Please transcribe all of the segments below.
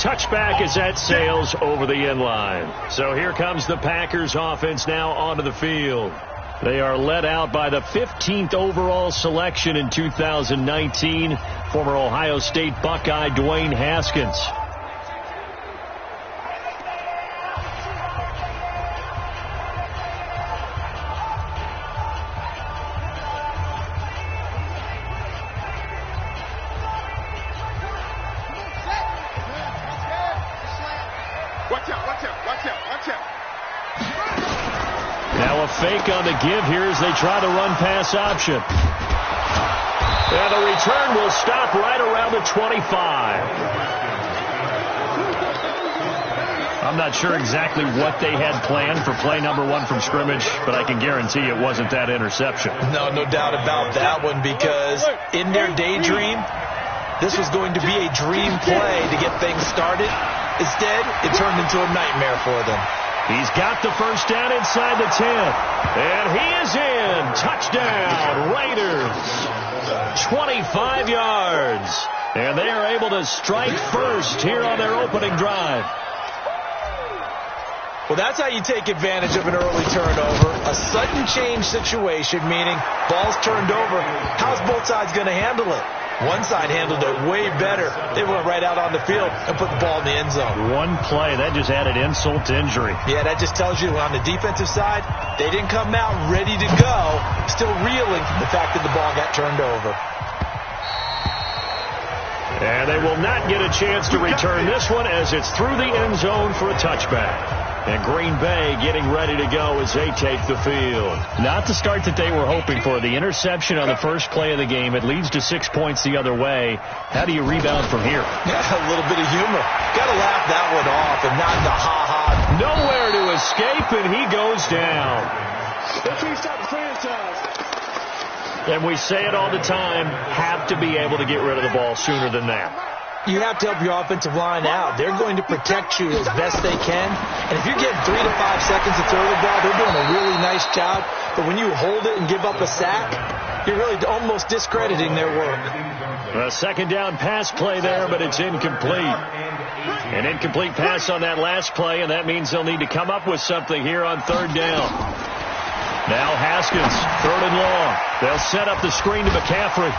touchback as that sails over the end line. So here comes the Packers offense now onto the field. They are led out by the 15th overall selection in 2019, former Ohio State Buckeye Dwayne Haskins. Now a fake on the give here as they try to run pass option. And the return will stop right around the 25. I'm not sure exactly what they had planned for play number 1 from scrimmage, but I can guarantee it wasn't that interception. No doubt about that one, because in their daydream, this was going to be a dream play to get things started. Instead, it turned into a nightmare for them. He's got the first down inside the 10. And he is in. Touchdown, Raiders. 25 yards. And they are able to strike first here on their opening drive. Well, that's how you take advantage of an early turnover. A sudden change situation, meaning ball's turned over. How's both sides going to handle it? One side handled it way better. They went right out on the field and put the ball in the end zone. One play, that just added insult to injury. Yeah, that just tells you on the defensive side, they didn't come out ready to go, still reeling from the fact that the ball got turned over. And they will not get a chance to return this one as it's through the end zone for a touchback. And Green Bay getting ready to go as they take the field. Not the start that they were hoping for. The interception on the first play of the game. It leads to 6 points the other way. How do you rebound from here? Yeah, a little bit of humor. Got to laugh that one off and not the ha-ha. Nowhere to escape, and he goes down. And we say it all the time, have to be able to get rid of the ball sooner than that. You have to help your offensive line out. They're going to protect you as best they can. And if you're getting 3 to 5 seconds to throw the ball, they're doing a really nice job. But when you hold it and give up a sack, you're really almost discrediting their work. A second down pass play there, but it's incomplete. An incomplete pass on that last play, and that means they'll need to come up with something here on third down. Now Haskins, 3rd and long. They'll set up the screen to McCaffrey.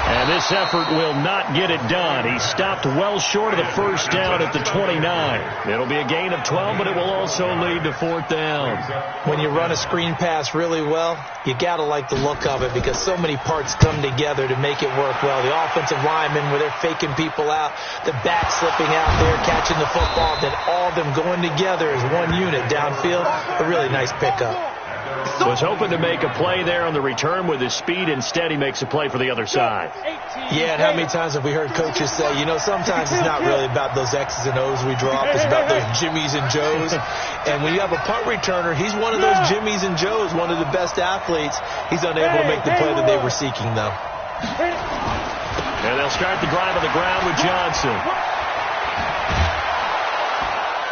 And this effort will not get it done. He stopped well short of the first down at the 29. It'll be a gain of 12, but it will also lead to 4th down. When you run a screen pass really well, you got to like the look of it because so many parts come together to make it work well. The offensive linemen, where they're faking people out, the back slipping out there, catching the football, then all of them going together as one unit downfield. A really nice pickup. Was hoping to make a play there on the return with his speed. Instead, he makes a play for the other side. Yeah, and how many times have we heard coaches say, you know, sometimes it's not really about those X's and O's we drop. It's about those Jimmies and Joes. And when you have a punt returner, he's one of those Jimmies and Joes, one of the best athletes. He's unable to make the play that they were seeking, though. And they'll start the drive on the ground with Johnson.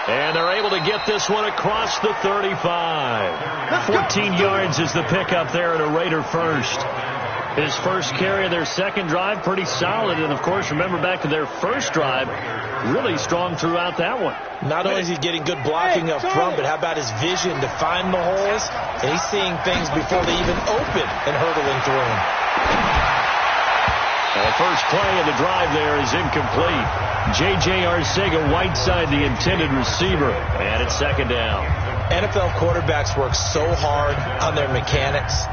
And they're able to get this one across the 35. 14 yards is the pickup there at a Raider first. His first carry of their second drive, pretty solid. And, of course, remember back to their first drive, really strong throughout that one. Not only is he getting good blocking up front, but how about his vision to find the holes? And he's seeing things before they even open and hurtling through them. The first play of the drive there is incomplete. J.J. Arcega-Whiteside, the intended receiver, and it's second down. NFL quarterbacks work so hard on their mechanics,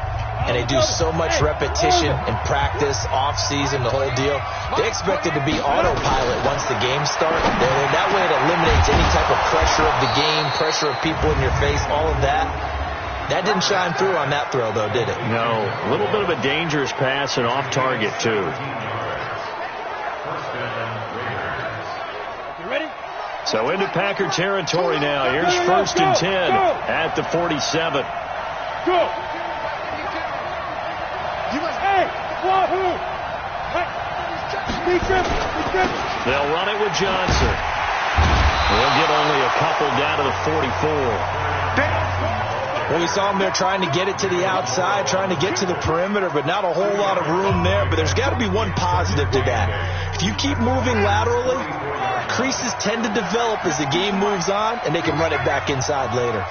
and they do so much repetition and practice, off-season, the whole deal. They expect it to be autopilot once the game starts. That way it eliminates any type of pressure of the game, pressure of people in your face, all of that. That didn't shine through on that throw, though, did it? No. A little bit of a dangerous pass and off target, too. So into Packer territory now. Here's 1st and 10 at the 47. They'll run it with Johnson. They'll get only a couple down to the 44. Well, we saw him there trying to get it to the outside, trying to get to the perimeter, but not a whole lot of room there. But there's got to be one positive to that. If you keep moving laterally, creases tend to develop as the game moves on, and they can run it back inside later.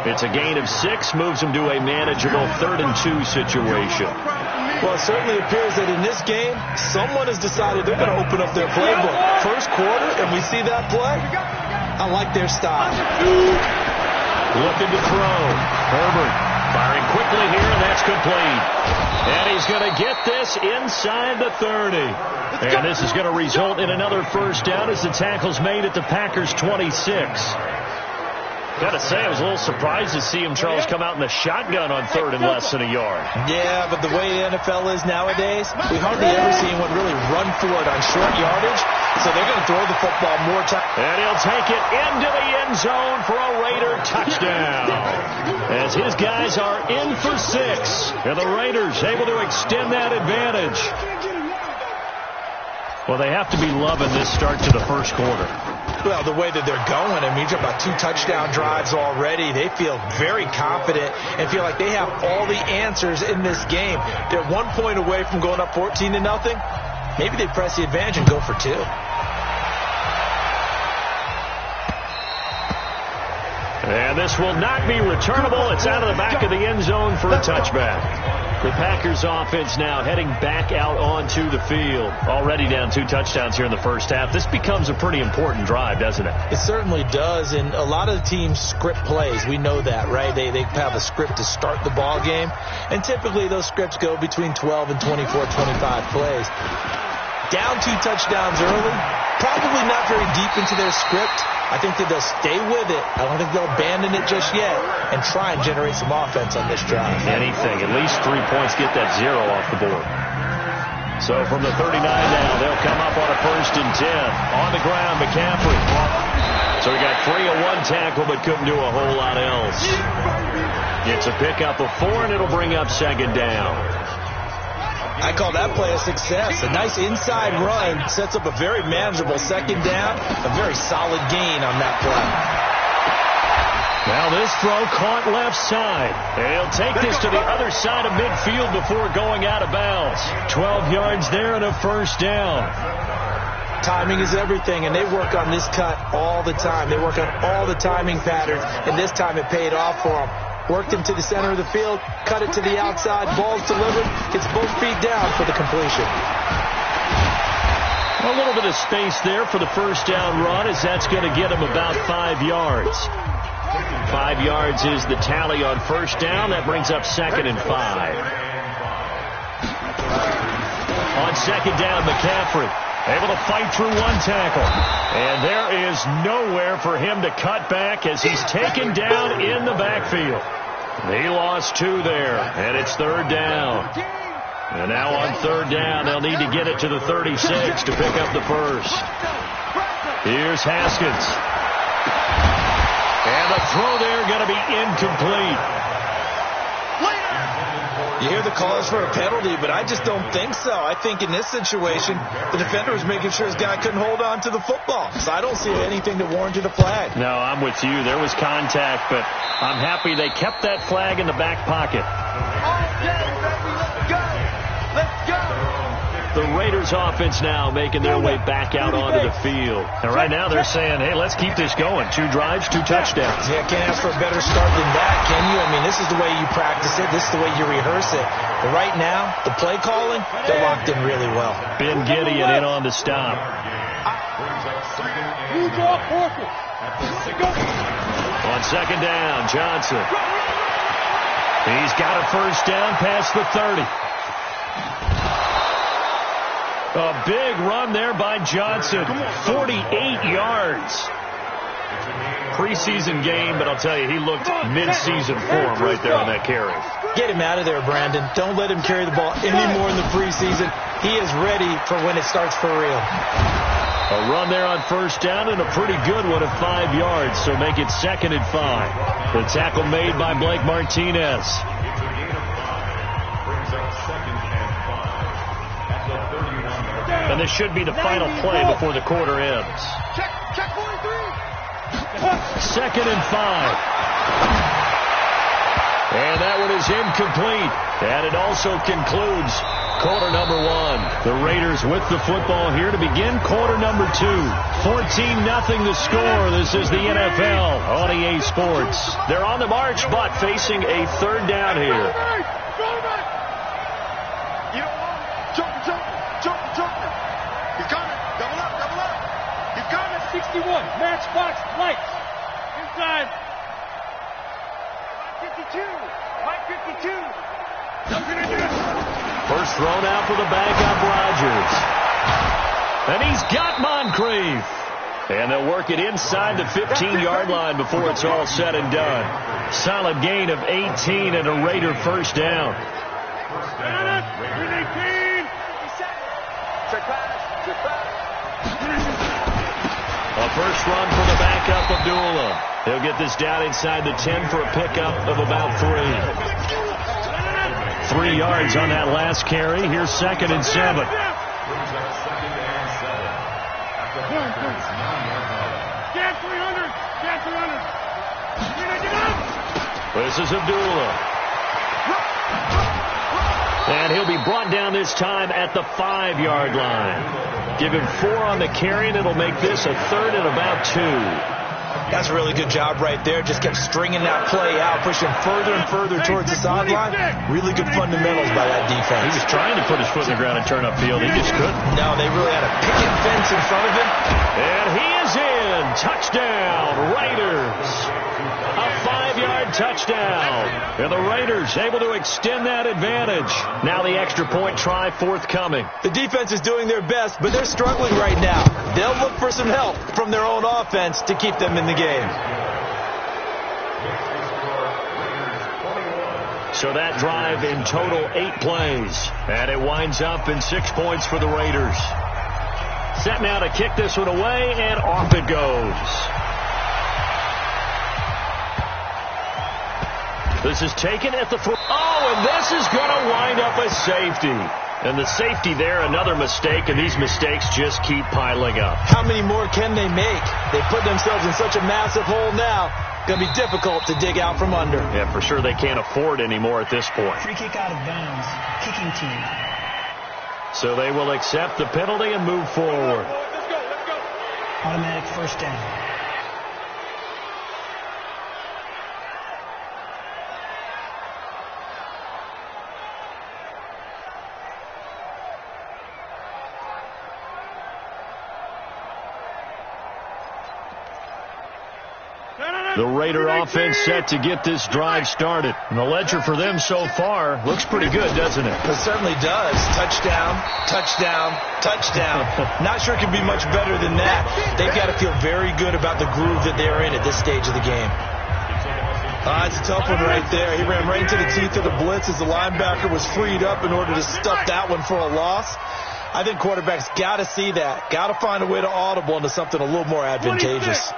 It's a gain of 6, moves them to a manageable 3rd and 2 situation. Well, it certainly appears that in this game, someone has decided they're going to open up their playbook. First quarter, and we see that play. I like their style. Looking to throw. Herbert firing quickly here, and that's complete. And he's going to get this inside the 30. And this is going to result in another first down as the tackle's made at the Packers' 26. Got to say, I was a little surprised to see him, Charles, come out in the shotgun on 3rd and less than a yard. Yeah, but the way the NFL is nowadays, we hardly ever see anyone really run for it on short yardage. So they're going to throw the football more time. And he'll take it into the end zone for a Raider touchdown. As his guys are in for 6. And the Raiders able to extend that advantage. Well, they have to be loving this start to the first quarter. Well, the way that they're going, I mean, you're talking about 2 touchdown drives already. They feel very confident and feel like they have all the answers in this game. They're 1 point away from going up 14-0. Maybe they press the advantage and go for 2. And this will not be returnable. It's out of the back of the end zone for a touchback. The Packers offense now heading back out onto the field. Already down 2 touchdowns here in the first half. This becomes a pretty important drive, doesn't it? It certainly does, and a lot of the teams script plays. We know that, right? They have a script to start the ball game, and typically those scripts go between 12 and 24, 25 plays. Down 2 touchdowns early, probably not very deep into their script. I think that they'll stay with it. I don't think they'll abandon it just yet and try and generate some offense on this drive. Anything. At least 3 points, get that 0 off the board. So from the 39 now, they'll come up on a 1st and 10. On the ground, McCaffrey. So he got free of 1 tackle but couldn't do a whole lot else. It's a pickup of 4, and it'll bring up 2nd down. I call that play a success. A nice inside run sets up a very manageable 2nd down. A very solid gain on that play. Now this throw caught left side. And he'll take this to the other side of midfield before going out of bounds. 12 yards there and a 1st down. Timing is everything, and they work on this cut all the time. They work on all the timing patterns, and this time it paid off for them. Worked him to the center of the field, cut it to the outside, ball's delivered, gets both feet down for the completion. A little bit of space there for the 1st down run, as that's going to get him about 5 yards. 5 yards is the tally on 1st down. That brings up 2nd and 5. On 2nd down, McCaffrey able to fight through 1 tackle. And there is nowhere for him to cut back as he's taken down in the backfield. He lost 2 there, and it's 3rd down. And now on 3rd down, they'll need to get it to the 36 to pick up the 1st. Here's Haskins. And the throw there going to be incomplete. You hear the calls for a penalty, but I just don't think so. I think in this situation, the defender was making sure his guy couldn't hold on to the football. So I don't see anything to warrant a flag. No, I'm with you. There was contact, but I'm happy they kept that flag in the back pocket. Let's go! The Raiders offense now making their way back out onto the field. And right now they're saying, hey, let's keep this going. 2 drives, 2 touchdowns. Yeah, can't ask for a better start than that, can you? I mean, this is the way you practice it. This is the way you rehearse it. But right now, the play calling, they're locked in really well. Ben Gideon in on the stop. On 2nd down, Johnson. He's got a 1st down past the 30. A big run there by Johnson. 48 yards. Preseason game, but I'll tell you, he looked mid-season form right there on that carry. Get him out of there, Brandon. Don't let him carry the ball anymore in the preseason. He is ready for when it starts for real. A run there on 1st down and a pretty good one at 5 yards, so make it 2nd and 5. The tackle made by Blake Martinez. And this should be the final play before the quarter ends. Check 43. 2nd and 5. And that one is incomplete. And it also concludes quarter number one. The Raiders with the football here to begin quarter number two. 14-0 the score. This is the NFL on EA Sports. They're on the march, but facing a third down here. He's coming. Double up. He's coming. 61. Matchbox lights. Inside. 52. Mike 52. First thrown out for the backup Rodgers. And he's got Moncrief. And they'll work it inside the 15-yard line before it's all said and done. Solid gain of 18 and a Raider first down. A first run for the backup Abdullah. He'll get this down inside the 10 for a pickup of about 3. 3 yards on that last carry. Here's 2nd and 7. This is Abdullah. And he'll be brought down this time at the 5-yard line. Give him 4 on the carry, and it'll make this a 3rd and about 2. That's a really good job right there. Just kept stringing that play out, pushing further and further towards the sideline. Really good fundamentals by that defense. He was trying to put his foot in the ground and turn upfield. He just couldn't. No, they really had a picket fence in front of him. And he is in. Touchdown, Raiders. A 5-yard touchdown. And the Raiders able to extend that advantage. Now the extra point try forthcoming. The defense is doing their best, but they're struggling right now. They'll look for some help from their own offense to keep them in the game. So that drive in total 8 plays. And it winds up in 6 points for the Raiders. Set now to kick this one away, and off it goes. This is taken at the throw. Oh, and this is going to wind up a safety. And the safety there, another mistake, and these mistakes just keep piling up. How many more can they make? They put themselves in such a massive hole now. Going to be difficult to dig out from under. Yeah, for sure they can't afford anymore at this point. Free kick out of bounds. Kicking team. So they will accept the penalty and move forward. Let's go. Automatic first down. The Raider offense set to get this drive started. And the ledger for them so far looks pretty good, doesn't it? It certainly does. Touchdown, touchdown, touchdown. Not sure it can be much better than that. They've got to feel very good about the groove that they're in at this stage of the game. It's a tough one right there. He ran right into the teeth of the blitz as the linebacker was freed up in order to stuff that one for a loss. I think quarterbacks got to see that. Got to find a way to audible into something a little more advantageous.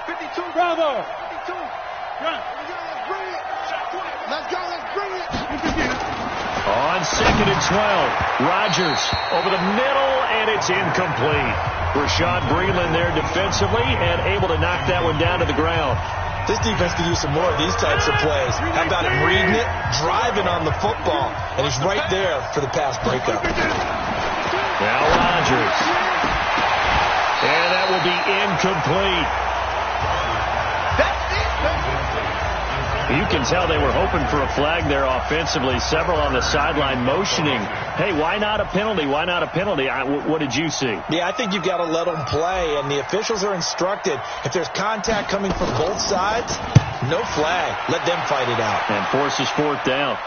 52, Bravo. 52. Run. Let's go. Let's bring it. On 2nd and 12, Rodgers over the middle, and it's incomplete. Rashad Breeland there defensively and able to knock that one down to the ground. This defense could use some more of these types of plays. How about him reading it, driving on the football, and he's right there for the pass breakup. Now Rodgers. And that will be incomplete. You can tell they were hoping for a flag there offensively. Several on the sideline motioning, hey, why not a penalty? Why not a penalty? What did you see? Yeah, I think you've got to let them play, and the officials are instructed. If there's contact coming from both sides, no flag. Let them fight it out. And forces 4th down.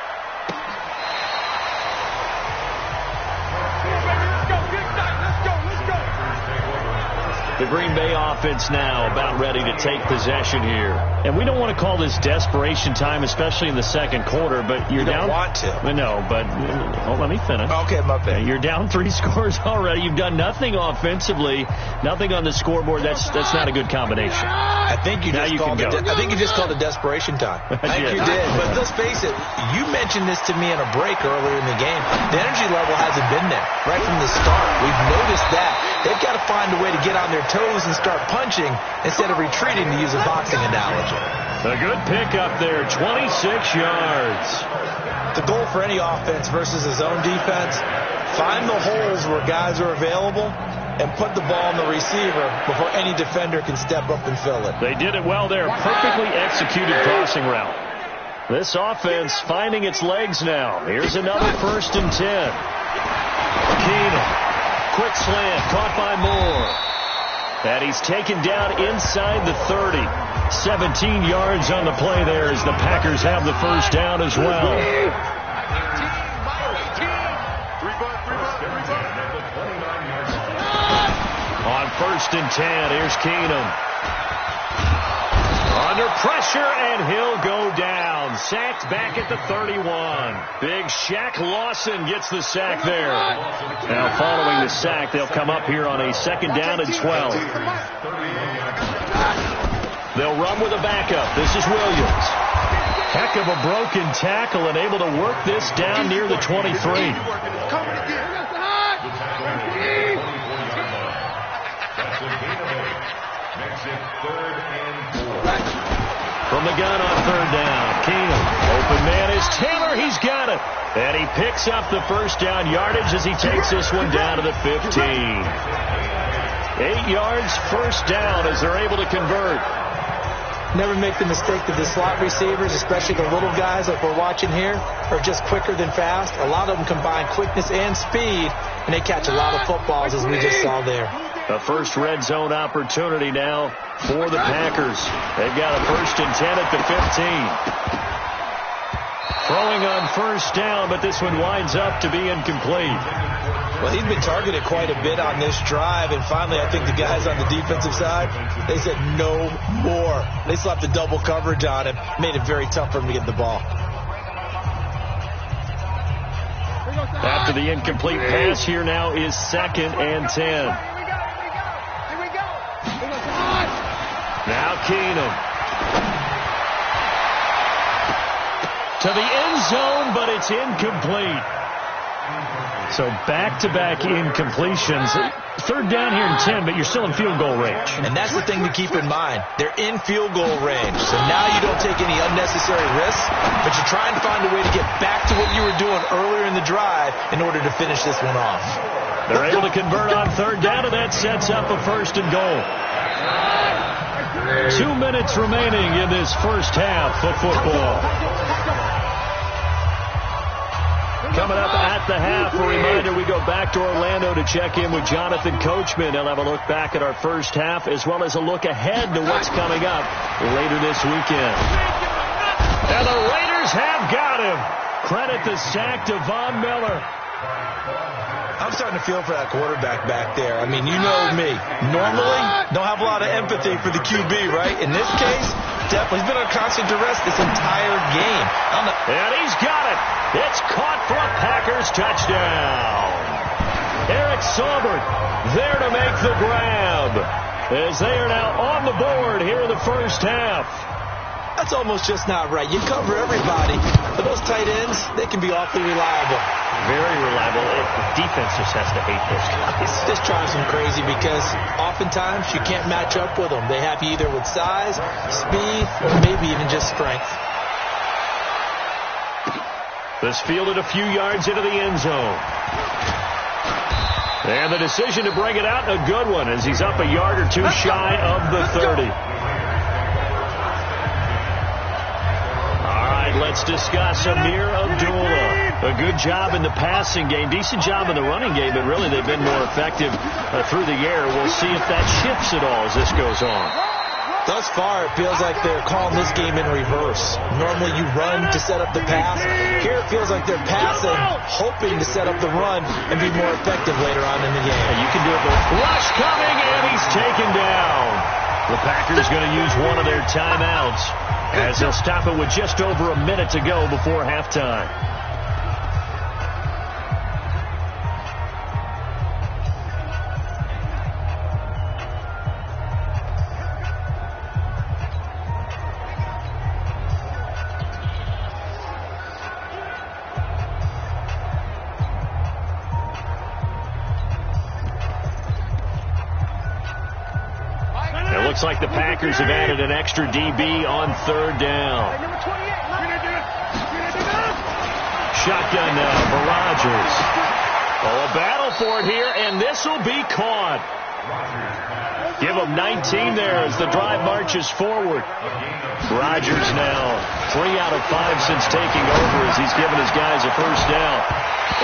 The Green Bay offense now about ready to take possession here. And we don't want to call this desperation time, especially in the second quarter, but you're down. You don't want to. No, but let me finish. Okay, my bad. You're down 3 scores already. You've done nothing offensively, nothing on the scoreboard. That's not a good combination. I think you just called it desperation time. I think you did. But let's face it, you mentioned this to me in a break earlier in the game. The energy level hasn't been there right from the start. We've noticed that. They've got to find a way to get on their toes and start punching instead of retreating, to use a boxing analogy. A good pickup there, 26 yards. The goal for any offense versus a zone defense, find the holes where guys are available and put the ball on the receiver before any defender can step up and fill it. They did it well there. Perfectly executed crossing route. This offense finding its legs now. Here's another 1st and 10. Keenan. Quick slant. Caught by Moore. And he's taken down inside the 30. 17 yards on the play there as the Packers have the first down as well. On 1st and 10, here's Keenum. Under pressure, and he'll go down. Sacked back at the 31. Big Shaq Lawson gets the sack there. Now following the sack, they'll come up here on a 2nd down and 12. They'll run with a backup. This is Williams. Heck of a broken tackle and able to work this down near the 23. From the gun on 3rd down, Keenum. Open man is Taylor. He's got it. And he picks up the first down yardage as he takes this one down to the 15. 8 yards, 1st down as they're able to convert. Never make the mistake that the slot receivers, especially the little guys like we're watching here, are just quicker than fast. A lot of them combine quickness and speed, and they catch a lot of footballs, as we just saw there. A first red zone opportunity now for the Packers. They've got a 1st and 10 at the 15. Throwing on 1st down, but this one winds up to be incomplete. Well, he's been targeted quite a bit on this drive, and finally I think the guys on the defensive side, they said no more. They slapped the double coverage on him, made it very tough for him to get the ball. After the incomplete pass, here now is 2nd and 10. Now Keenum. To the end zone, but it's incomplete. So back-to-back incompletions. 3rd down here and 10, but you're still in field goal range. And that's the thing to keep in mind. They're in field goal range. So now you don't take any unnecessary risks, but you try and find a way to get back to what you were doing earlier in the drive in order to finish this one off. They're able to convert on 3rd down, and that sets up a 1st and goal. 2 minutes remaining in this first half of football. Coming up at the half, a reminder, we go back to Orlando to check in with Jonathan Coachman. He'll have a look back at our first half as well as a look ahead to what's coming up later this weekend. And the Raiders have got him. Credit the sack to Von Miller. I'm starting to feel for that quarterback back there. I mean, you know me. Normally, don't have a lot of empathy for the QB, right? In this case, definitely. He's been on constant duress this entire game. And he's got it. It's caught for a Packers touchdown. Eric Saubert there to make the grab as they are now on the board here in the first half. That's almost just not right. You cover everybody, but those tight ends, they can be awfully reliable. Very reliable. Defense just has to hate those guys. This drives them crazy because oftentimes you can't match up with them. They have you either with size, speed, or maybe even just strength. This fielded a few yards into the end zone. And the decision to bring it out, a good one, as he's up a yard or two shy of the 30. Let's discuss Amir Abdullah. A good job in the passing game, decent job in the running game, but really they've been more effective through the air. We'll see if that shifts at all as this goes on. Thus far, it feels like they're calling this game in reverse. Normally you run to set up the pass. Here it feels like they're passing, hoping to set up the run and be more effective later on in the game. Yeah, you can do it both. Rush coming, and he's taken down. The Packers going to use one of their timeouts as they'll stop it with just over a minute to go before halftime. Looks like the Packers have added an extra DB on third down. Shotgun now for Rodgers. Oh, a battle for it here, and this will be caught. Give him 19 there as the drive marches forward. Rodgers now 3 out of 5 since taking over as he's given his guys a first down.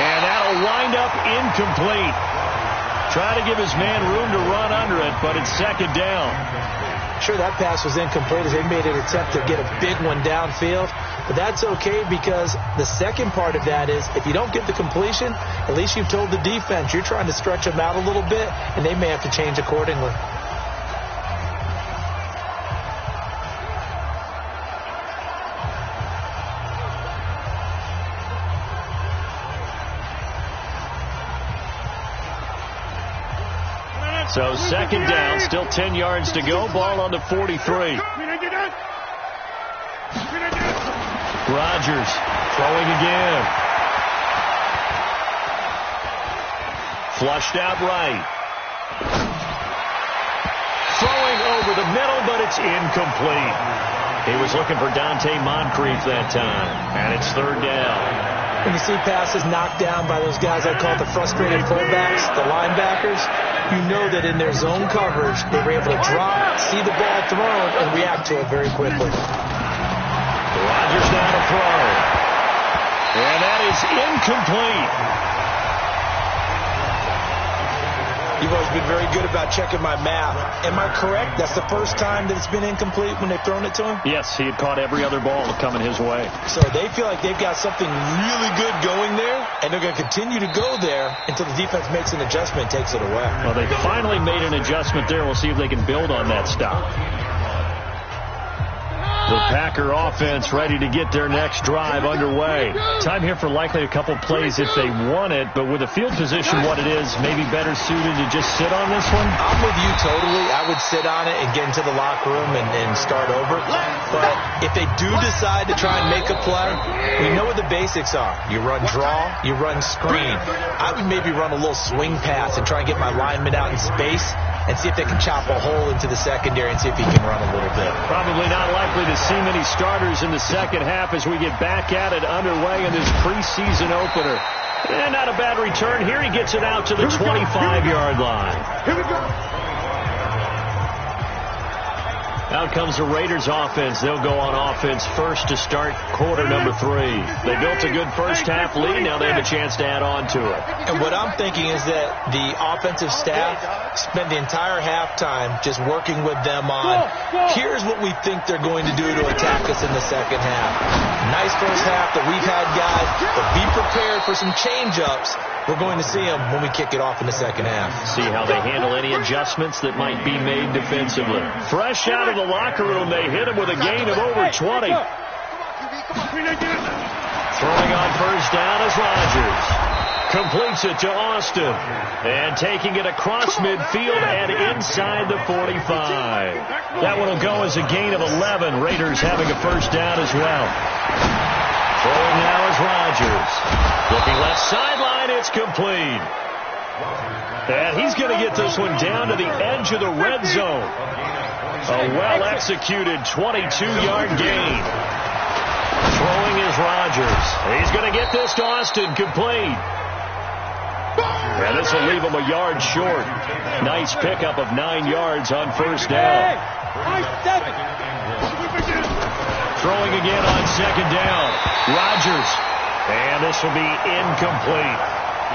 And that'll wind up incomplete. Try to give his man room to run under it, but it's second down. Sure, that pass was incomplete as they made an attempt to get a big one downfield. But that's okay because the second part of that is if you don't get the completion, at least you've told the defense you're trying to stretch them out a little bit, and they may have to change accordingly. So second down, still 10 yards to go. Ball on the 43. Rodgers throwing again. Flushed out right. Throwing over the middle, but it's incomplete. He was looking for Dante Moncrief that time, and it's third down. When you see passes knocked down by those guys I call the frustrated fullbacks, the linebackers, you know that in their zone coverage, they were able to drop, see the ball thrown, and react to it very quickly. Rodgers now to throw. And that is incomplete. You've always been very good about checking my math. Am I correct? That's the first time that it's been incomplete when they've thrown it to him? Yes, he had caught every other ball coming his way. So they feel like they've got something really good going there, and they're going to continue to go there until the defense makes an adjustment and takes it away. Well, they finally made an adjustment there. We'll see if they can build on that stop. The Packer offense ready to get their next drive underway. Time here for likely a couple plays if they want it, but with the field position what it is, maybe better suited to just sit on this one? I'm with you totally. I would sit on it and get into the locker room and start over. But if they do decide to try and make a play, we know what the basics are. You run draw, you run screen. I would maybe run a little swing pass and try and get my lineman out in space and see if they can chop a hole into the secondary and see if he can run a little bit. Probably not likely to see many starters in the second half as we get back at it underway in this preseason opener. And not a bad return. Here he gets it out to the 25-yard line. Here we go. Out comes the Raiders offense. They'll go on offense first to start quarter number 3. They built a good first half lead. Now they have a chance to add on to it. And what I'm thinking is that the offensive staff spent the entire halftime just working with them on, here's what we think they're going to do to attack us in the second half. Nice first half that we've had, guys, but be prepared for some change-ups. We're going to see them when we kick it off in the second half. See how they handle any adjustments that might be made defensively. Fresh out of the locker room, they hit him with a gain of over 20. Throwing on first down is Rodgers. Completes it to Austin. And taking it across midfield and inside the 45. That one will go as a gain of 11. Raiders having a first down as well. Throwing now is Rodgers. Looking left sideline, it's complete. And he's going to get this one down to the edge of the red zone. A well-executed 22-yard gain. Throwing is Rodgers. He's going to get this to Austin, complete. And this will leave him a yard short. Nice pickup of 9 yards on first down. Throwing again on second down. Rodgers. And this will be incomplete.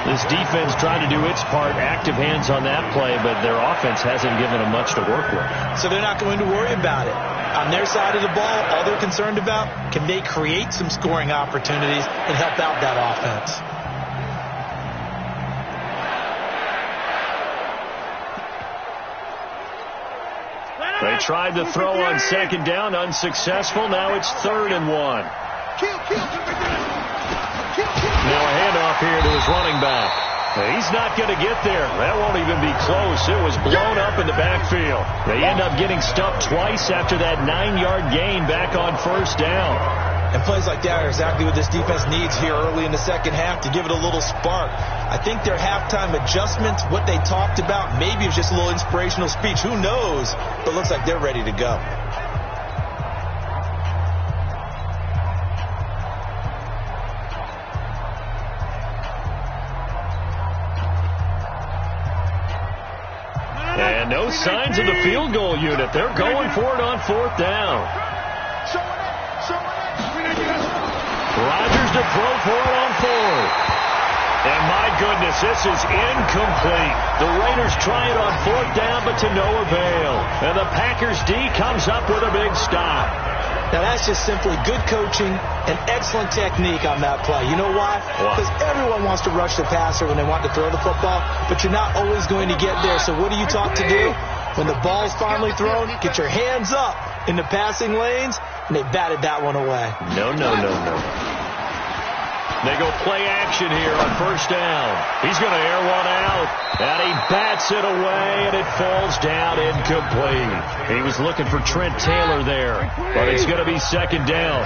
This defense tried to do its part, active hands on that play, but their offense hasn't given them much to work with. So they're not going to worry about it. On their side of the ball, all they're concerned about, can they create some scoring opportunities and help out that offense? They tried to throw on second down, unsuccessful. Now it's 3rd and 1. Now a handoff here to his running back. He's not going to get there. That won't even be close. It was blown up in the backfield. They end up getting stuffed twice after that 9-yard gain back on first down. And plays like that are exactly what this defense needs here early in the second half to give it a little spark. I think their halftime adjustments, what they talked about, maybe it was just a little inspirational speech. Who knows? But it looks like they're ready to go. And no signs of the field goal unit. They're going for it on fourth down. Rodgers to throw for it on fourth. And my goodness, this is incomplete. The Raiders try it on fourth down, but to no avail. And the Packers D comes up with a big stop. Now, that's just simply good coaching and excellent technique on that play. You know why? Because everyone wants to rush the passer when they want to throw the football, but you're not always going to get there. So what are you taught to do? When the ball's finally thrown, get your hands up in the passing lanes, and they batted that one away. No. They go play action here on first down. He's going to air one out, and he bats it away, and it falls down incomplete. He was looking for Trent Taylor there, but it's going to be second down.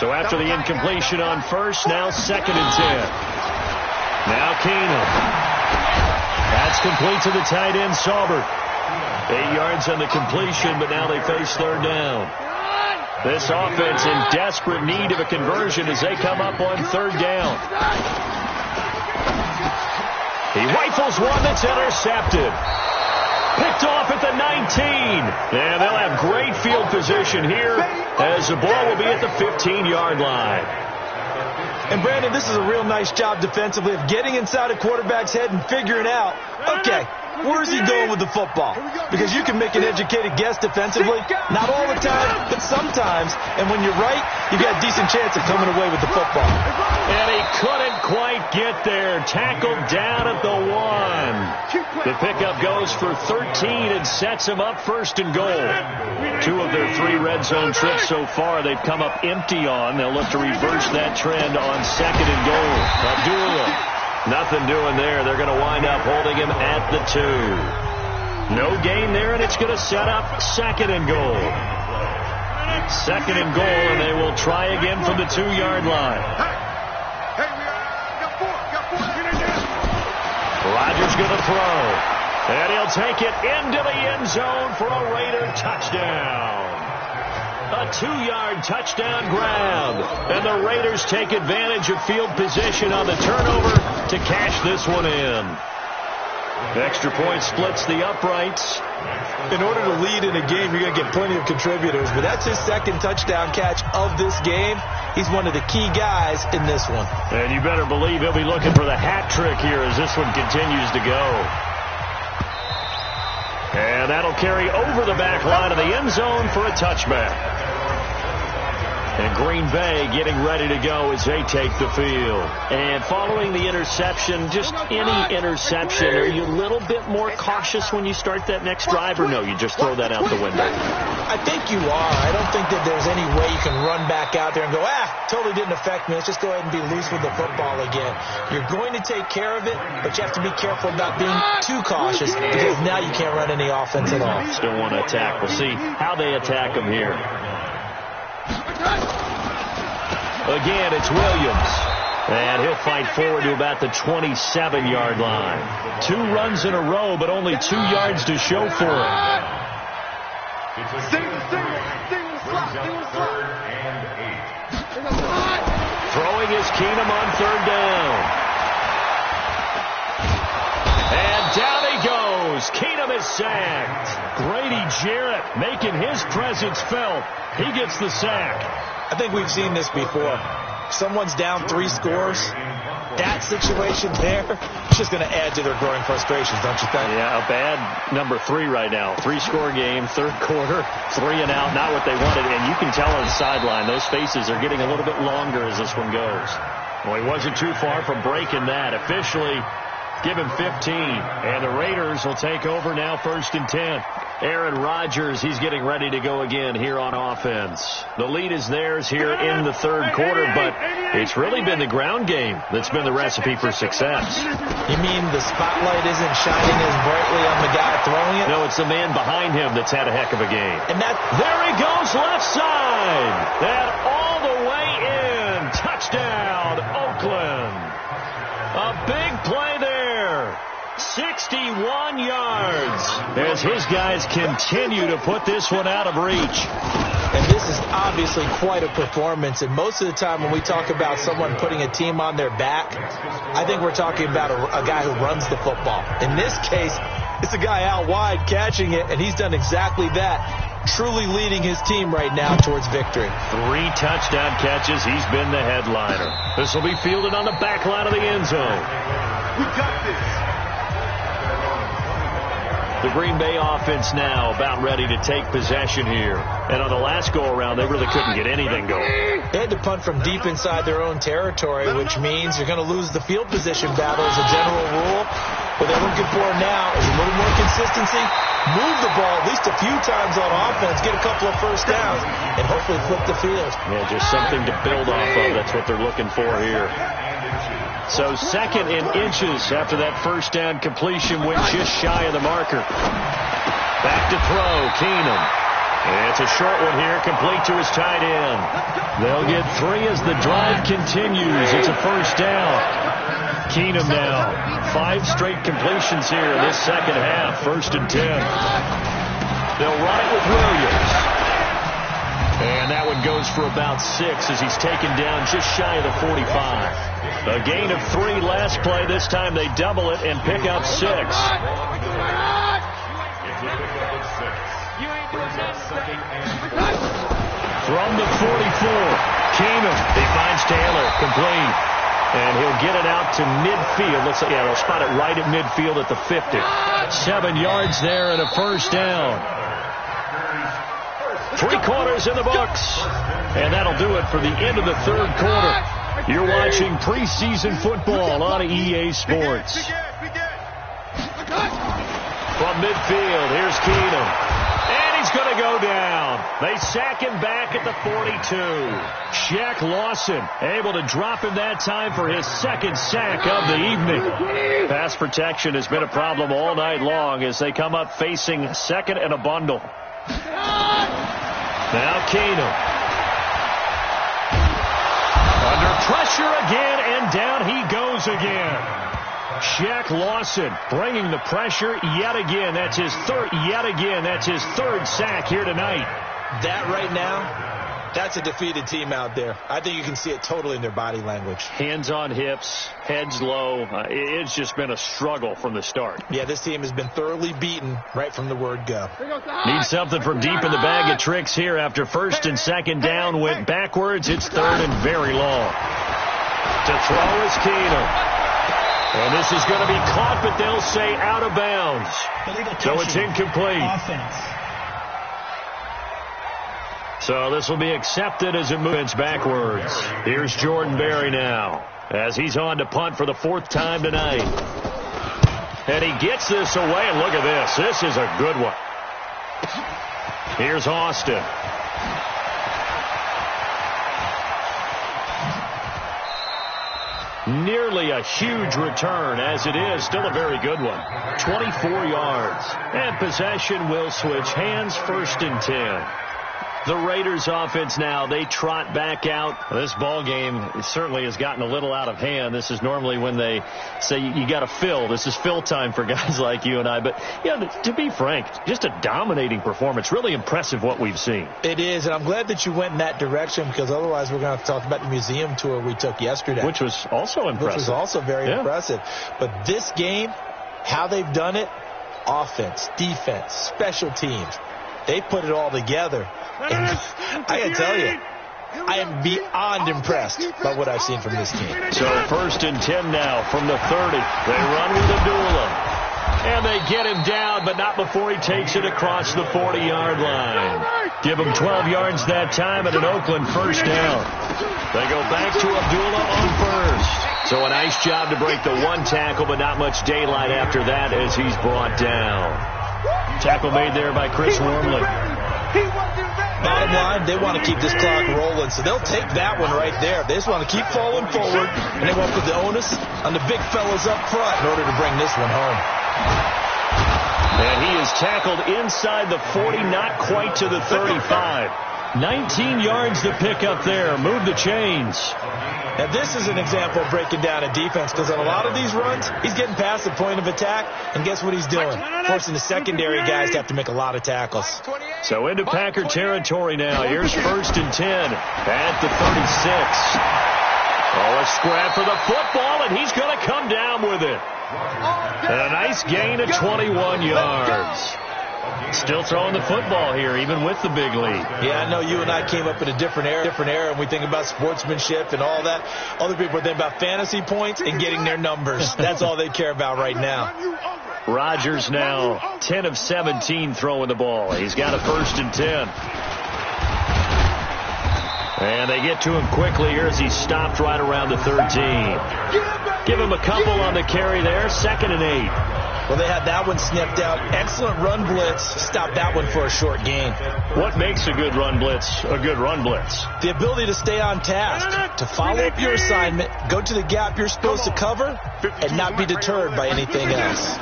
So after the incompletion on first, now second and 10. Now Keenum. That's complete to the tight end, Saubert. 8 yards on the completion, but now they face third down. This offense in desperate need of a conversion as they come up on third down. He rifles one that's intercepted. Picked off at the 19. And they'll have great field position here as the ball will be at the 15-yard line. And, Brandon, this is a real nice job defensively of getting inside a quarterback's head and figuring out, okay, where's he going with the football? Because you can make an educated guess defensively. Not all the time, but sometimes. And when you're right, you've got a decent chance of coming away with the football. And he couldn't quite get there. Tackled down at the 1. The pickup goes for 13 and sets him up first and goal. 2 of their 3 red zone trips so far they've come up empty on. They'll look to reverse that trend on second and goal. Abdullah. Nothing doing there. They're going to wind up holding him at the 2. No gain there, and it's going to set up second and goal. Second and goal, and they will try again from the 2-yard line. Rodgers going to throw, and he'll take it into the end zone for a Raider touchdown. A 2-yard touchdown grab. And the Raiders take advantage of field position on the turnover to cash this one in. The extra point splits the uprights. In order to lead in a game, you're going to get plenty of contributors. But that's his second touchdown catch of this game. He's one of the key guys in this one. And you better believe he'll be looking for the hat trick here as this one continues to go. And that'll carry over the back line of the end zone for a touchback. And Green Bay getting ready to go as they take the field. And following the interception, just any interception, are you a little bit more cautious when you start that next drive, or no, you just throw that out the window? I think you are. I don't think that there's any way you can run back out there and go, totally didn't affect me. Let's just go ahead and be loose with the football again. You're going to take care of it, but you have to be careful about being too cautious because now you can't run any offense at all. Still want to attack. We'll see how they attack him here. Again, it's Williams. And he'll fight forward to about the 27-yard line. 2 runs in a row, but only 2 yards to show for it. Throwing is Keenum on third down. And down he goes. Keenum is sacked. Grady Jarrett making his presence felt. He gets the sack. I think we've seen this before. Someone's down 3 scores. That situation there, it's just going to add to their growing frustrations, don't you think? Yeah, a bad number 3 right now. 3-score game, third quarter, 3 and out, not what they wanted. And you can tell on the sideline, those faces are getting a little bit longer as this one goes. Well, he wasn't too far from breaking that. Officially, give him 15. And the Raiders will take over now first and 10. Aaron Rodgers, he's getting ready to go again here on offense. The lead is theirs here in the third quarter, but it's really been the ground game that's been the recipe for success. You mean the spotlight isn't shining as brightly on the guy throwing it? No, it's the man behind him that's had a heck of a game. And there he goes left side. And all the way Big play there. 61 yards as his guys continue to put this one out of reach. And this is obviously quite a performance. And most of the time when we talk about someone putting a team on their back, I think we're talking about a guy who runs the football. In this case, it's a guy out wide catching it, and he's done exactly that, truly leading his team right now towards victory. 3 touchdown catches. He's been the headliner. This will be fielded on the back line of the end zone. We got this. The Green Bay offense now about ready to take possession here. And on the last go-around, they really couldn't get anything going. They had to punt from deep inside their own territory, which means you're going to lose the field position battle as a general rule. What they're looking for now is a little more consistency, move the ball at least a few times on offense, get a couple of first downs, and hopefully flip the field. Yeah, just something to build off of. That's what they're looking for here. So 2nd and inches after that first down completion went just shy of the marker. Back to throw, Keenum. And it's a short one here, complete to his tight end. They'll get 3 as the drive continues. It's a first down. Keenum now. 5 straight completions here in this second half. 1st and 10. They'll run it with Williams. And that one goes for about 6 as he's taken down just shy of the 45. A gain of 3 last play. This time they double it and pick up 6. From the 44, Keenum. He finds Taylor, complete. And he'll get it out to midfield. Looks like, yeah, they'll spot it right at midfield at the 50. 7 yards there and a first down. 3 quarters in the books. And that'll do it for the end of the 3rd quarter. You're watching preseason football on EA Sports. From midfield, here's Keenum. And he's going to go down. They sack him back at the 42. Shaq Lawson able to drop him that time for his 2nd sack of the evening. Pass protection has been a problem all night long as they come up facing 2nd and a bundle. Now Keenum. Under pressure again, and down he goes again. Shaq Lawson bringing the pressure yet again. That's his 3rd sack here tonight. That right now, that's a defeated team out there. I think you can see it totally in their body language. Hands on hips, heads low. It's just been a struggle from the start. Yeah, this team has been thoroughly beaten right from the word go. Need something from deep in the bag of tricks here after 1st and 2nd down went backwards. It's 3rd and very long. To throw is Keenum. And this is going to be caught, but they'll say out of bounds. So it's incomplete. Offense. So this will be accepted as it moves backwards. Here's Jordan Berry now as he's on to punt for the 4th time tonight. And he gets this away, and look at this. This is a good one. Here's Austin. Nearly a huge return, as it is. Still a very good one. 24 yards. And possession will switch hands. 1st and 10. The Raiders offense now, they trot back out. This ball game certainly has gotten a little out of hand. This is normally when they say you got to fill. This is fill time for guys like you and I. But, yeah, to be frank, just a dominating performance. Really impressive what we've seen. It is, and I'm glad that you went in that direction because otherwise we're going to have to talk about the museum tour we took yesterday. Which was also impressive. Which was also very impressive. But this game, how they've done it, offense, defense, special teams, they put it all together. And I got to tell you, I am beyond impressed by what I've seen from this team. So 1st and 10 now from the 30. They run with Abdullah. And they get him down, but not before he takes it across the 40-yard line. Give him 12 yards that time at an Oakland 1st down. They go back to Abdullah on 1st. So a nice job to break the 1 tackle, but not much daylight after that as he's brought down. Tackle made there by Chris Wormley. Bottom line, they want to keep this clock rolling, so they'll take that one right there. They just want to keep falling forward, and they want to put the onus on the big fellas up front in order to bring this one home. And he is tackled inside the 40, not quite to the 35. 19 yards to pick up there. Move the chains. Now, this is an example of breaking down a defense, because on a lot of these runs, he's getting past the point of attack, and guess what he's doing? Forcing the secondary guys to have to make a lot of tackles. So into Packer territory now. Here's 1st and 10 at the 36. Oh, a scrap for the football, and he's going to come down with it. And a nice gain of 21 yards. Still throwing the football here, even with the big lead. Yeah, I know you and I came up in a different era, and we think about sportsmanship and all that. Other people are thinking about fantasy points and getting their numbers. That's all they care about right now. Rodgers now 10 of 17 throwing the ball. He's got a 1st and 10. And they get to him quickly here as he's stopped right around the 13. Give him a couple on the carry there. 2nd and 8. Well, they had that one sniffed out. Excellent run blitz. Stop that one for a short gain. What makes a good run blitz a good run blitz? The ability to stay on task, to follow up your assignment, go to the gap you're supposed to cover, and not be deterred by anything else.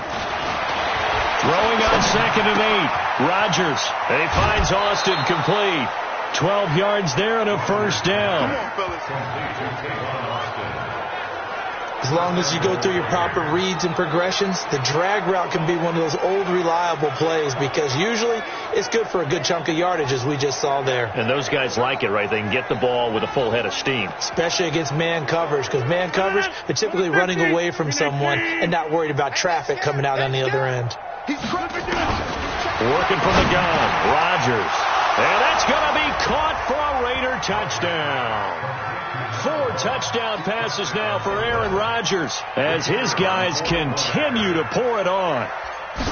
Throwing on 2nd and 8. Rodgers. And he finds Austin complete. 12 yards there and a 1st down. As long as you go through your proper reads and progressions, the drag route can be one of those old reliable plays, because usually it's good for a good chunk of yardage, as we just saw there. And those guys like it, right? They can get the ball with a full head of steam. Especially against man coverage, because man coverage, they're typically running away from someone and not worried about traffic coming out on the other end. Working from the gun, Rodgers. And that's going to be caught for a Raider touchdown. 4 touchdown passes now for Aaron Rodgers as his guys continue to pour it on.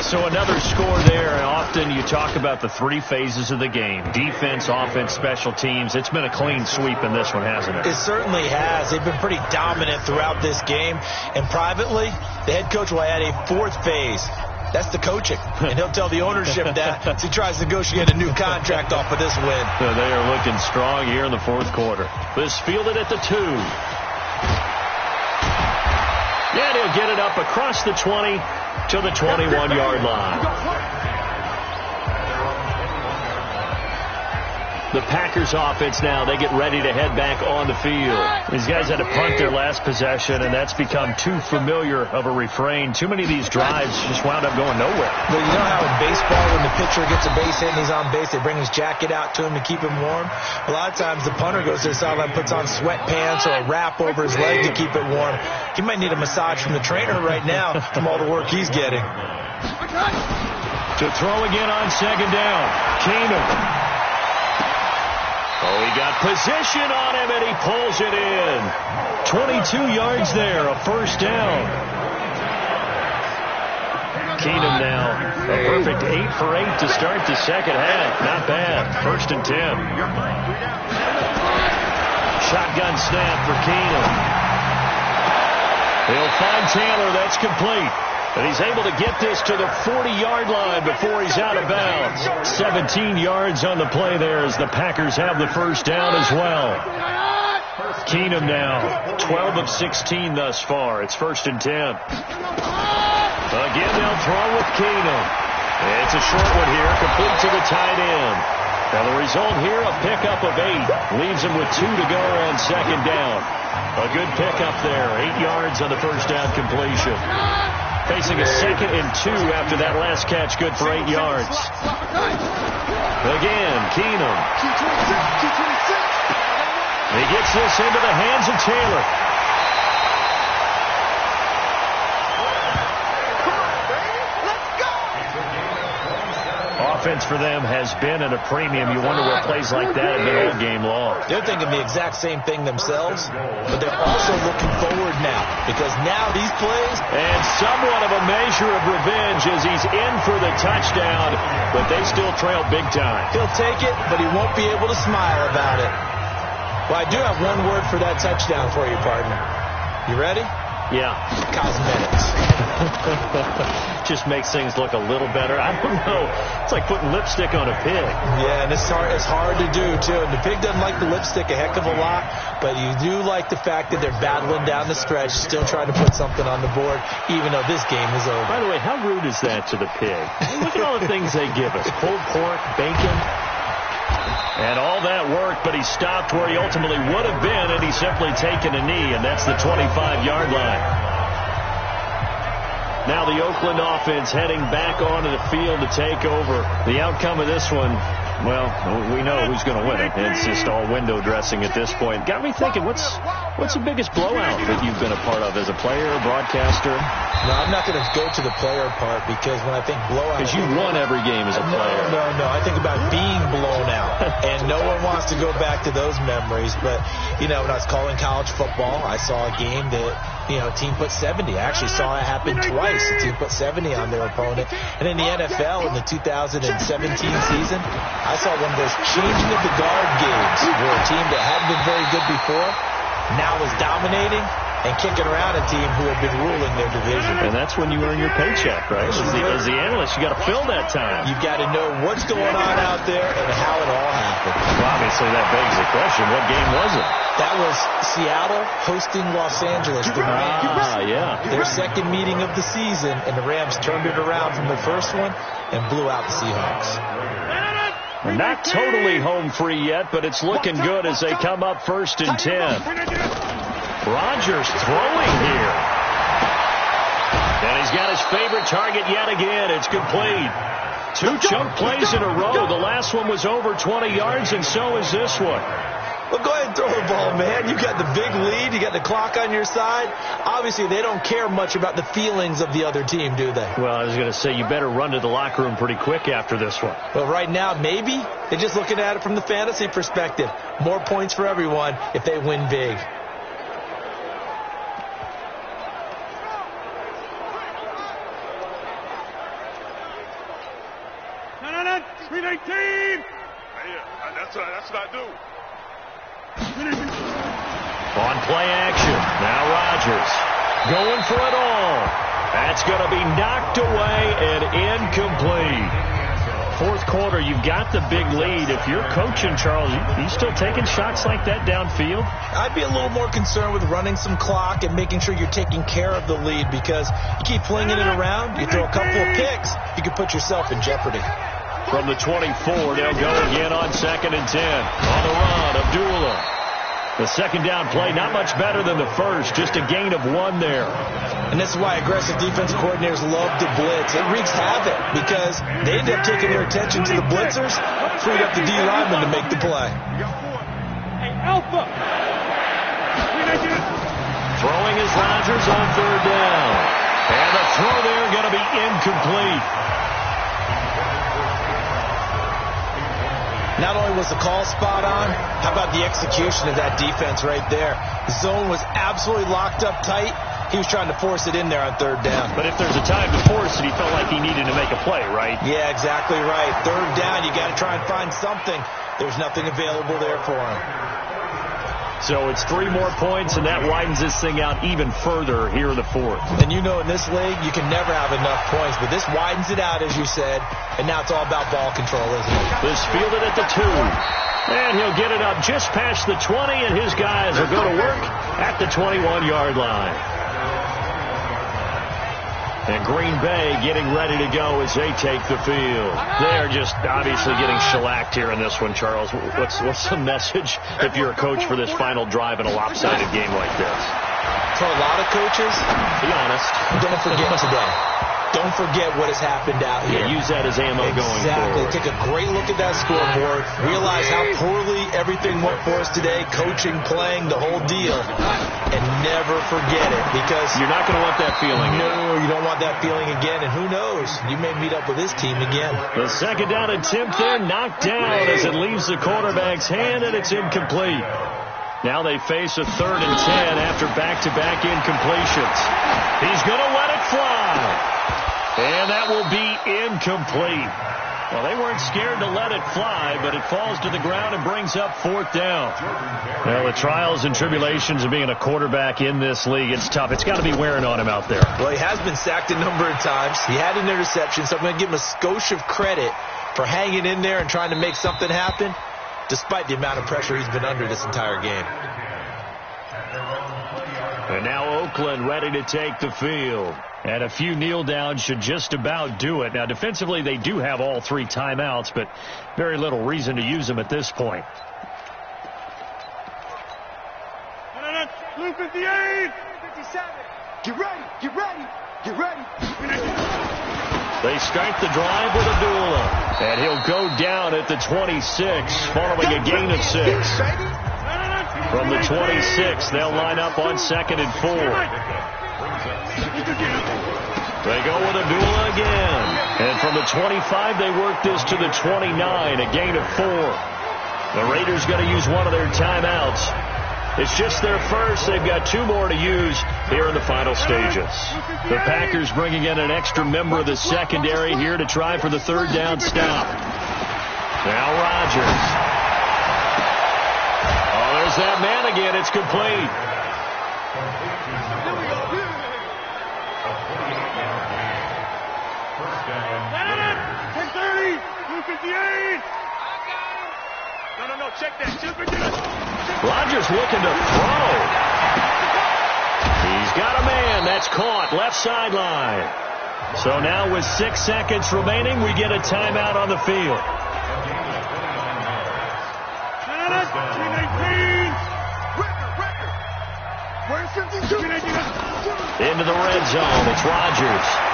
So another score there. And often you talk about the 3 phases of the game: defense, offense, special teams. It's been a clean sweep in this one, hasn't it? It certainly has. They've been pretty dominant throughout this game. And privately, the head coach will add a 4th phase. That's the coaching. And he'll tell the ownership that as he tries to negotiate a new contract off of this win. So they are looking strong here in the 4th quarter. This fielded at the 2. And he'll get it up across the 20 to the 21-yard line. The Packers offense now, they get ready to head back on the field. These guys had to punt their last possession, and that's become too familiar of a refrain. Too many of these drives just wound up going nowhere. Well, you know how in baseball, when the pitcher gets a base hit and he's on base, they bring his jacket out to him to keep him warm? A lot of times the punter goes to the sideline, puts on sweatpants or a wrap over his leg to keep it warm. He might need a massage from the trainer right now from all the work he's getting. To throw again on 2nd down, Keenum. Oh, he got position on him, and he pulls it in. 22 yards there, a 1st down. Keenum now, a perfect 8 for 8 to start the 2nd half. Not bad. 1st and 10. Shotgun snap for Keenum. He'll find Taylor. That's complete. And he's able to get this to the 40-yard line before he's out of bounds. 17 yards on the play there as the Packers have the 1st down as well. Keenum now, 12 of 16 thus far. It's 1st and 10. Again, they'll throw with Keenum. It's a short one here, complete to the tight end. Now the result here, a pickup of 8. Leaves him with 2 to go on 2nd down. A good pickup there. 8 yards on the 1st down completion. Facing a 2nd and 2 after that last catch, good for 8 yards. Again, Keenum. He gets this into the hands of Taylor. Offense for them has been at a premium. You wonder where plays like that have been all game long. They're thinking the exact same thing themselves, but they're also looking forward now, because now these plays... And somewhat of a measure of revenge as he's in for the touchdown, but they still trail big time. He'll take it, but he won't be able to smile about it. Well, I do have one word for that touchdown for you, partner. You ready? Yeah. Cosmetics. Just makes things look a little better. I don't know. It's like putting lipstick on a pig. Yeah, and it's hard to do, too. And the pig doesn't like the lipstick a heck of a lot, but you do like the fact that they're battling down the stretch, still trying to put something on the board, even though this game is over. By the way, how rude is that to the pig? Look at all the things they give us. Pulled pork, bacon. And all that work, but he stopped where he ultimately would have been, and he's simply taken a knee, and that's the 25-yard line. Now the Oakland offense heading back onto the field to take over. The outcome of this one, well, we know who's going to win it. It's just all window dressing at this point. Got me thinking, what's the biggest blowout that you've been a part of as a player, broadcaster? No, I'm not going to go to the player part because when I think blowout... Because you won every game as a player. No. I think about being blown out. And no one wants to go back to those memories. But, when I was calling college football, I saw a game that, a team put 70. I actually saw it happen twice. A team put 70 on their opponent. And in the NFL, in the 2017 season, I saw one of those changing of the guard games where a team that hadn't been very good before now is dominating and kicking around a team who had been ruling their division. And that's when you earn your paycheck, right? As the analyst, you got to fill that time. You've got to know what's going on out there and how it all happened. Well, obviously, that begs the question, what game was it? That was Seattle hosting Los Angeles. Yeah. Their second meeting of the season, and the Rams turned it around from the first one and blew out the Seahawks. We're not totally home free yet, but it's looking good as they come up 1st and 10. Rodgers throwing here. And he's got his favorite target yet again. It's complete. 2 chunk plays in a row. The last one was over 20 yards, and so is this one. Well, go ahead and throw the ball, man. You got the big lead. You got the clock on your side. Obviously, they don't care much about the feelings of the other team, do they? Well, I was going to say, you better run to the locker room pretty quick after this one. Well, right now, maybe. They're just looking at it from the fantasy perspective. More points for everyone if they win big. That's what I do. On play action. Now Rodgers going for it all. That's going to be knocked away and incomplete. 4th quarter, you've got the big lead. If you're coaching, Charles, you still taking shots like that downfield? I'd be a little more concerned with running some clock and making sure you're taking care of the lead because you keep flinging it around, you throw a couple of picks, you could put yourself in jeopardy. From the 24, they'll go again on 2nd and 10. On the run, Abdullah. The second down play, not much better than the first, just a gain of 1 there. And this is why aggressive defense coordinators love to blitz. It wreaks havoc because they end up taking their attention to the blitzers, freed up the D lineman to make the play. Throwing is Rodgers on 3rd down. And the throw there going to be incomplete. Not only was the call spot on, how about the execution of that defense right there? The zone was absolutely locked up tight. He was trying to force it in there on 3rd down. But if there's a time to force it, he felt like he needed to make a play, right? Yeah, exactly right. 3rd down, you got to try and find something. There's nothing available there for him. So it's 3 more points, and that widens this thing out even further here in the 4th. And in this league, you can never have enough points, but this widens it out, as you said, and now it's all about ball control, isn't it? This fielded at the 2. And he'll get it up just past the 20, and his guys will go to work at the 21-yard line. And Green Bay getting ready to go as they take the field. They're just obviously getting shellacked here in this one, Charles. What's the message if you're a coach for this final drive in a lopsided game like this? For a lot of coaches, be honest, don't forget today. Don't forget what has happened out here. Yeah, use that as ammo going forward. Exactly. Take a great look at that scoreboard. Realize how poorly everything went for us today. Coaching, playing, the whole deal. And never forget it because you're not going to want that feeling. No, you don't want that feeling again. And who knows? You may meet up with this team again. The second down attempt there knocked down as it leaves the quarterback's hand and it's incomplete. Now they face a 3rd and 10 after back-to-back incompletions. He's going to let it fly. And that will be incomplete. Well, they weren't scared to let it fly, but it falls to the ground and brings up 4th down. Well, the trials and tribulations of being a quarterback in this league, it's tough. It's got to be wearing on him out there. Well, he has been sacked a number of times. He had an interception, so I'm going to give him a skosh of credit for hanging in there and trying to make something happen, despite the amount of pressure he's been under this entire game. And now Oakland ready to take the field. And a few kneel downs should just about do it. Now, defensively, they do have all 3 timeouts, but very little reason to use them at this point. Blue 58. 57. Get ready. Get ready. Get ready. They start the drive with Abdullah. And he'll go down at the 26, following a gain of 6. From the 26, they'll line up on 2nd and 4. They go with Abdullah again. And from the 25, they work this to the 29, a gain of 4. The Raiders going to use one of their timeouts. It's just their first. They've got 2 more to use here in the final stages. The Packers bringing in an extra member of the secondary here to try for the 3rd down stop. Now Rodgers. Oh, there's that man again. It's complete. No, check that. Rodgers looking to throw. He's got a man. That's caught. Left sideline. So now with 6 seconds remaining, we get a timeout on the field. Into the red zone. It's Rodgers.